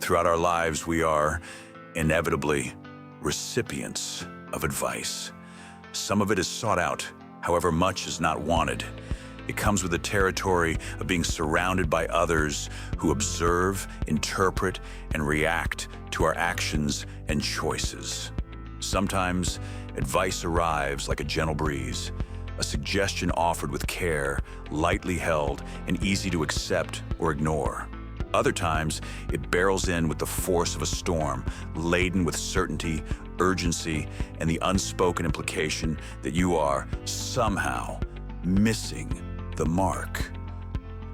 Throughout our lives, we are inevitably recipients of advice. Some of it is sought out, however much is not wanted. It comes with the territory of being surrounded by others who observe, interpret, and react to our actions and choices. Sometimes, advice arrives like a gentle breeze, a suggestion offered with care, lightly held, and easy to accept or ignore. Other times, it barrels in with the force of a storm, laden with certainty, urgency, and the unspoken implication that you are somehow missing the mark.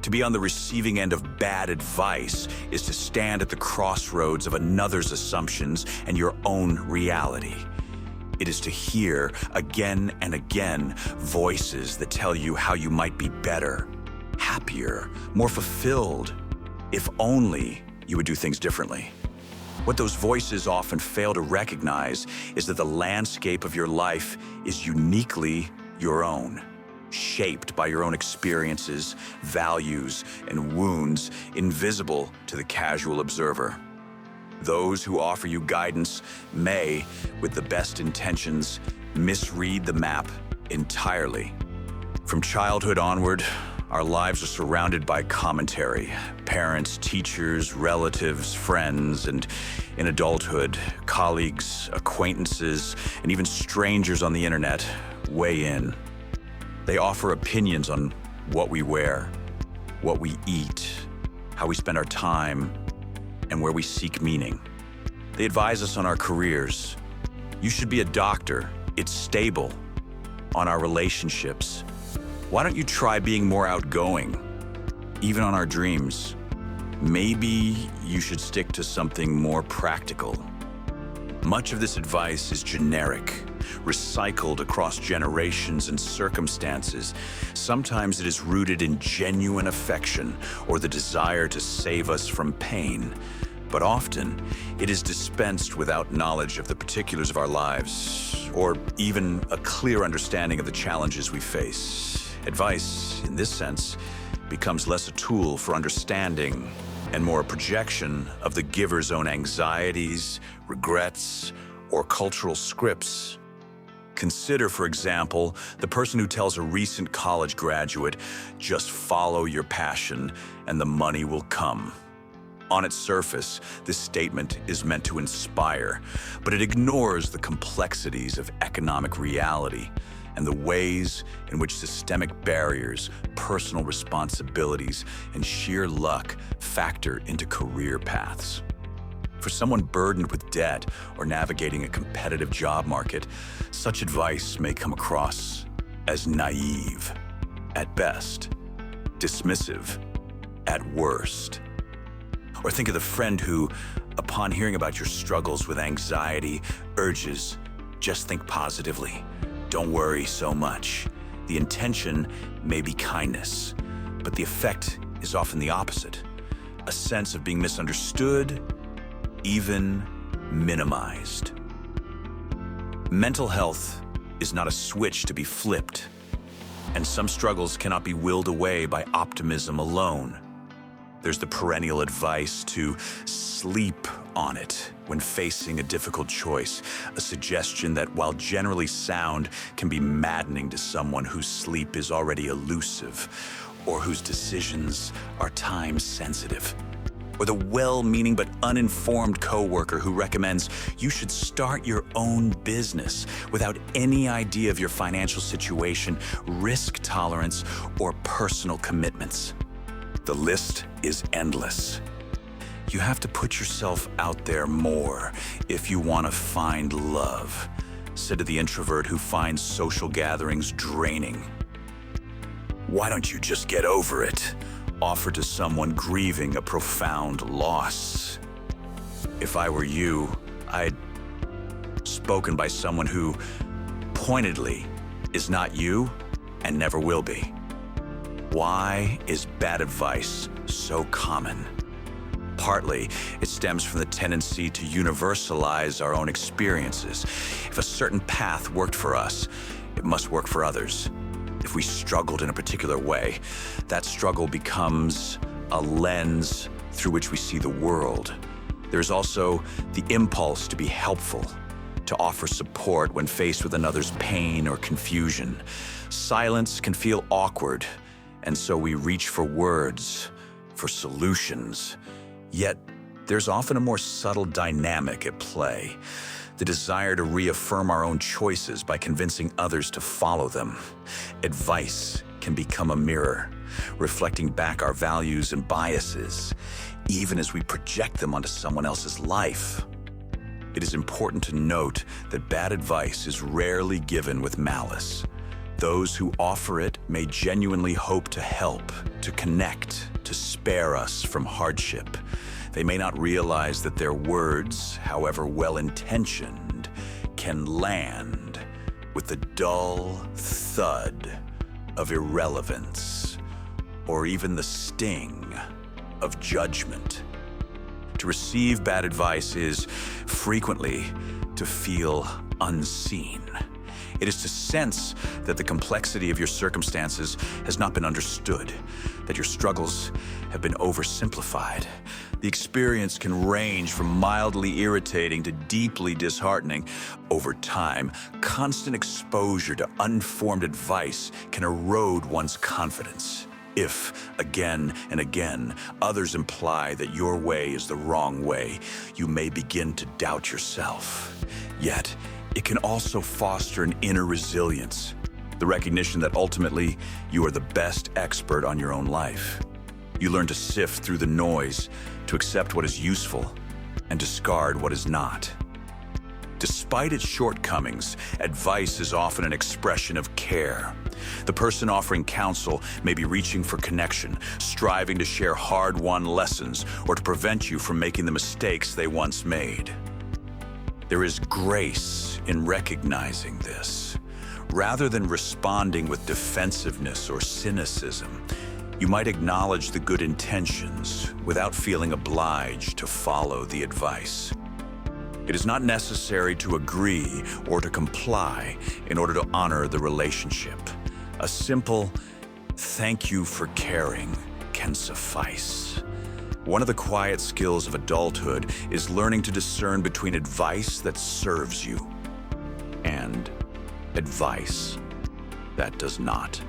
To be on the receiving end of bad advice is to stand at the crossroads of another's assumptions and your own reality. It is to hear again and again voices that tell you how you might be better, happier, more fulfilled, if only you would do things differently. What those voices often fail to recognize is that the landscape of your life is uniquely your own, shaped by your own experiences, values, and wounds invisible to the casual observer. Those who offer you guidance may, with the best intentions, misread the map entirely. From childhood onward, our lives are surrounded by commentary. Parents, teachers, relatives, friends, and in adulthood, colleagues, acquaintances, and even strangers on the internet weigh in. They offer opinions on what we wear, what we eat, how we spend our time, and where we seek meaning. They advise us on our careers. You should be a doctor. It's stable. On our relationships. Why don't you try being more outgoing? Even on our dreams. Maybe you should stick to something more practical. Much of this advice is generic, recycled across generations and circumstances. Sometimes it is rooted in genuine affection or the desire to save us from pain. But often, it is dispensed without knowledge of the particulars of our lives, or even a clear understanding of the challenges we face. Advice, in this sense, becomes less a tool for understanding and more a projection of the giver's own anxieties, regrets, or cultural scripts. Consider, for example, the person who tells a recent college graduate, "Just follow your passion and the money will come." On its surface, this statement is meant to inspire, but it ignores the complexities of economic reality and the ways in which systemic barriers, personal responsibilities, and sheer luck factor into career paths. For someone burdened with debt or navigating a competitive job market, such advice may come across as naive at best, dismissive at worst. Or think of the friend who, upon hearing about your struggles with anxiety, urges, "Just think positively. Don't worry so much." The intention may be kindness, but the effect is often the opposite. A sense of being misunderstood, even minimized. Mental health is not a switch to be flipped, and some struggles cannot be willed away by optimism alone. There's the perennial advice to sleep on it when facing a difficult choice, a suggestion that, while generally sound, can be maddening to someone whose sleep is already elusive or whose decisions are time-sensitive. Or the well-meaning but uninformed coworker who recommends you should start your own business without any idea of your financial situation, risk tolerance, or personal commitments. The list is endless. You have to put yourself out there more if you want to find love, said to the introvert who finds social gatherings draining. Why don't you just get over it? Offered to someone grieving a profound loss. If I were you, I'd spoken by someone who, pointedly, is not you and never will be. Why is bad advice so common? Partly, it stems from the tendency to universalize our own experiences. If a certain path worked for us, it must work for others. If we struggled in a particular way, that struggle becomes a lens through which we see the world. There's also the impulse to be helpful, to offer support when faced with another's pain or confusion. Silence can feel awkward, and so we reach for words, for solutions. Yet, there's often a more subtle dynamic at play, the desire to reaffirm our own choices by convincing others to follow them. Advice can become a mirror, reflecting back our values and biases, even as we project them onto someone else's life. It is important to note that bad advice is rarely given with malice. Those who offer it may genuinely hope to help, to connect, to spare us from hardship. They may not realize that their words, however well-intentioned, can land with the dull thud of irrelevance, or even the sting of judgment. To receive bad advice is frequently to feel unseen. It is to sense that the complexity of your circumstances has not been understood, that your struggles have been oversimplified. The experience can range from mildly irritating to deeply disheartening. Over time, constant exposure to unformed advice can erode one's confidence. If, again and again, others imply that your way is the wrong way, you may begin to doubt yourself. Yet, it can also foster an inner resilience, the recognition that ultimately you are the best expert on your own life. You learn to sift through the noise, to accept what is useful, and discard what is not. Despite its shortcomings, advice is often an expression of care. The person offering counsel may be reaching for connection, striving to share hard-won lessons, or to prevent you from making the mistakes they once made. There is grace in recognizing this. Rather than responding with defensiveness or cynicism, you might acknowledge the good intentions without feeling obliged to follow the advice. It is not necessary to agree or to comply in order to honor the relationship. A simple "thank you for caring" can suffice. One of the quiet skills of adulthood is learning to discern between advice that serves you and advice that does not.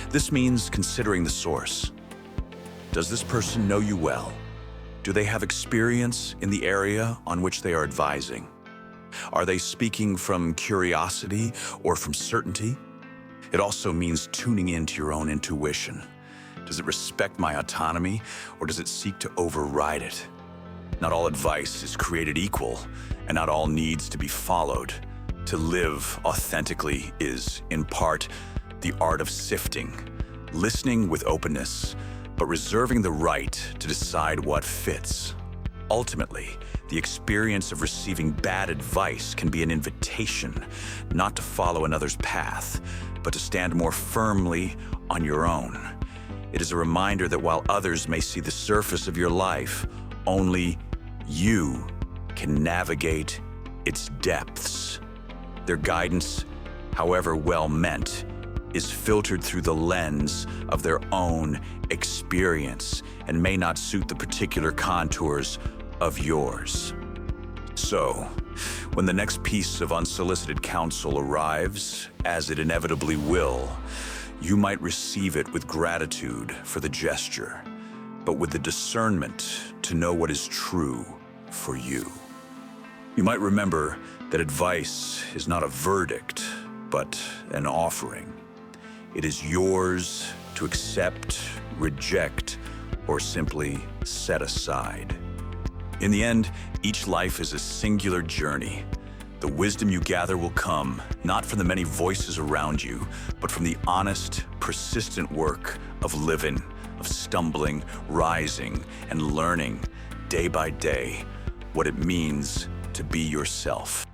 This means considering the source. Does this person know you well? Do they have experience in the area on which they are advising? Are they speaking from curiosity or from certainty? It also means tuning into your own intuition. Does it respect my autonomy, or does it seek to override it? Not all advice is created equal, and not all needs to be followed. To live authentically is, in part, the art of sifting, listening with openness, but reserving the right to decide what fits. Ultimately, the experience of receiving bad advice can be an invitation not to follow another's path, but to stand more firmly on your own. It is a reminder that while others may see the surface of your life, only you can navigate its depths. Their guidance, however well meant, is filtered through the lens of their own experience and may not suit the particular contours of yours. So, when the next piece of unsolicited counsel arrives, as it inevitably will, you might receive it with gratitude for the gesture, but with the discernment to know what is true for you. You might remember that advice is not a verdict, but an offering. It is yours to accept, reject, or simply set aside. In the end, each life is a singular journey. The wisdom you gather will come not from the many voices around you, but from the honest, persistent work of living, of stumbling, rising, and learning day by day what it means to be yourself.